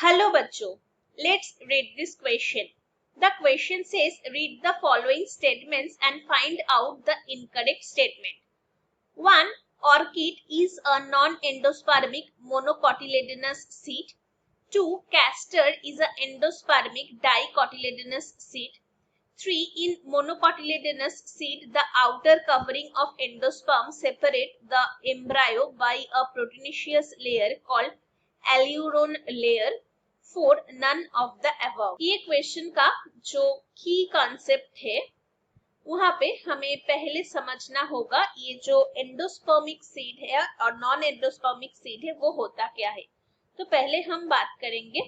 Hello बच्चों, let's read this question. The question says read the following statements and find out the incorrect statement. 1. Orchid is a non-endospermic monocotyledonous seed. 2. Castor is an endospermic dicotyledonous seed. 3. In monocotyledonous seed, the outer covering of endosperm separate the embryo by a proteinaceous layer called aleuron layer. 4. None of the above. ये question का जो की concept है वहां पे हमें पहले समझना होगा ये जो एंडोस्पर्मिक सीड है और नॉन एंडोस्पर्मिक सीड है वो होता क्या है। तो पहले हम बात करेंगे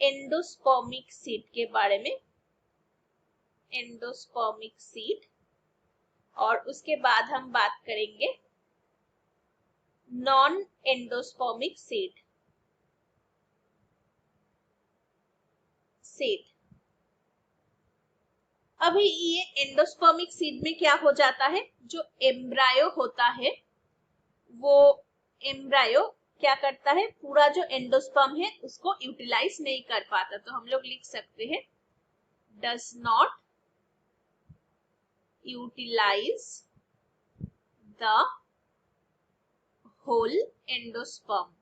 एंडोस्पर्मिक सीड के बारे में, एंडोस्पर्मिक सीड, और उसके बाद हम बात करेंगे नॉन एंडोस्पर्मिक सीड। अभी ये एंडोस्पर्मिक सीड में क्या हो जाता है, जो एम्ब्रायो होता है वो एम्ब्रायो क्या करता है, पूरा जो एंडोस्पर्म है उसको यूटिलाइज नहीं कर पाता। तो हम लोग लिख सकते हैं does not utilize the whole endosperm.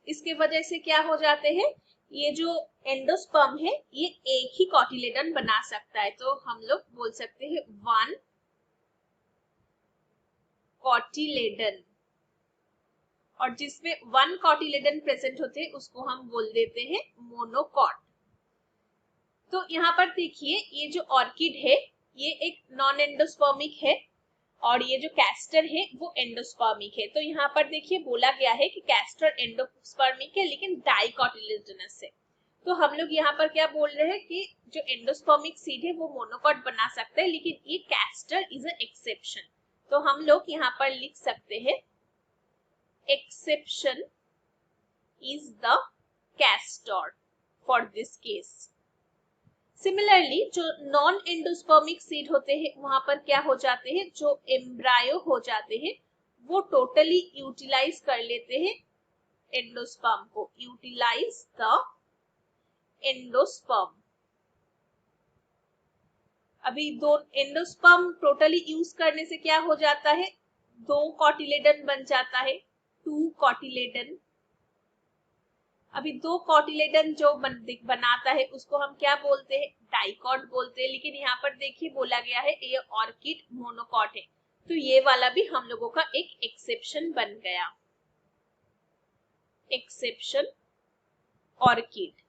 इसके वजह से क्या हो जाते हैं, ये जो एंडोस्पर्म है ये एक ही कॉटिलेडन बना सकता है। तो हम लोग बोल सकते हैं वन कॉटिलेडन, और जिसमें वन कॉटिलेडन प्रेजेंट होते हैं उसको हम बोल देते हैं मोनोकॉट। तो यहाँ पर देखिए ये जो ऑर्किड है ये एक नॉन एंडोस्पर्मिक है और ये जो कैस्टर है वो एंडोस्पर्मिक है। तो यहाँ पर देखिए बोला गया है कि कैस्टर एंडोस्पर्मिक है लेकिन डाइकोटिलेडोनस है। तो हम लोग यहाँ पर क्या बोल रहे हैं कि जो एंडोस्पर्मिक सीड है वो मोनोकॉट बना सकता है, लेकिन ये कैस्टर इज अ एक्सेप्शन। तो हम लोग यहाँ पर लिख सकते हैं exception is the castor for this case. Similarly जो नॉन एंडोस्पर्मिक सीड होते हैं वहां पर क्या हो जाते हैं, जो एम्ब्रायो हो जाते हैं वो टोटली यूटिलाइज कर लेते हैं एंडोस्पर्म को, यूटिलाइज द एंडोस्पर्म। अभी दो एंडोस्पर्म टोटली यूज करने से क्या हो जाता है, दो कॉटिलेडन बन जाता है, टू कॉटिलेडन। अभी दो कॉटिलेडन जो बनाता है उसको हम क्या बोलते हैं, डाइकॉट बोलते हैं। लेकिन यहाँ पर देखिए बोला गया है ये ऑर्किड मोनोकॉट है, तो ये वाला भी हम लोगों का एक एक्सेप्शन बन गया, एक्सेप्शन ऑर्किड।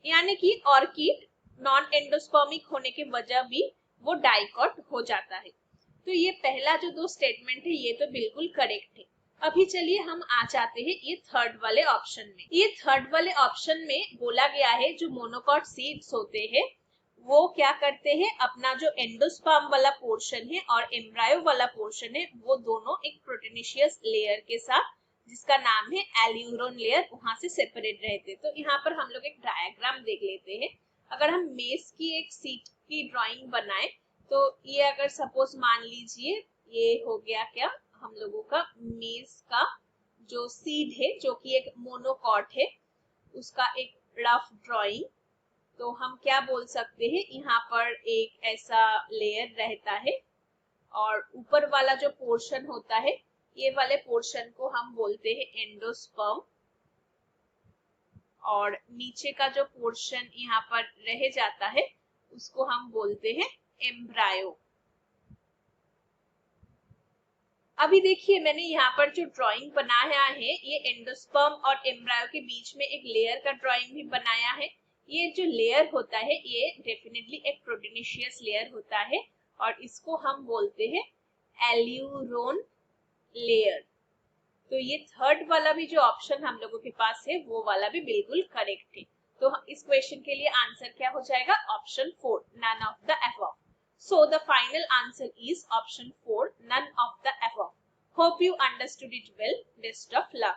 यानी कि ऑर्किड नॉन एंडोस्पर्मिक होने के वजह भी वो डाइकॉट हो जाता है। तो ये पहला जो दो स्टेटमेंट है ये तो बिल्कुल करेक्ट है। अभी चलिए हम आ जाते हैं ये थर्ड वाले ऑप्शन में। ये थर्ड वाले ऑप्शन में बोला गया है जो मोनोकॉट सीड्स होते हैं वो क्या करते हैं, अपना जो एंडोस्पर्म वाला पोर्शन है और एम्ब्रायो वाला पोर्शन है वो दोनों एक प्रोटीनेशियस लेयर के साथ जिसका नाम है एल्यूरोन लेयर वहां से सेपरेट रहते। तो यहाँ पर हम लोग एक डायग्राम देख लेते हैं। अगर हम मेस की एक सीट की ड्राइंग बनाए तो ये अगर सपोज मान लीजिए ये हो गया क्या, हम लोगों का मेस का जो सीड है जो कि एक मोनोकॉट है उसका एक रफ ड्राइंग। तो हम क्या बोल सकते हैं, यहाँ पर एक ऐसा लेयर रहता है और ऊपर वाला जो पोर्शन होता है ये वाले पोर्शन को हम बोलते हैं एंडोस्पर्म, और नीचे का जो पोर्शन यहाँ पर रह जाता है उसको हम बोलते हैं एम्ब्रायो। अभी देखिए मैंने यहाँ पर जो ड्राइंग बनाया है ये एंडोस्पर्म और एम्ब्रायो के बीच में एक लेयर का ड्राइंग भी बनाया है। ये जो लेयर होता है ये डेफिनेटली एक प्रोटीनेशियस लेयर होता है और इसको हम बोलते हैं एल्यूरोन लेयर। तो ये थर्ड वाला भी जो ऑप्शन हम लोगों के पास है वो वाला भी बिल्कुल करेक्ट है। तो इस क्वेश्चन के लिए आंसर क्या हो जाएगा, option 4, none of the above. So the final answer is option 4, none of the above. Hope you understood it well. Best of luck.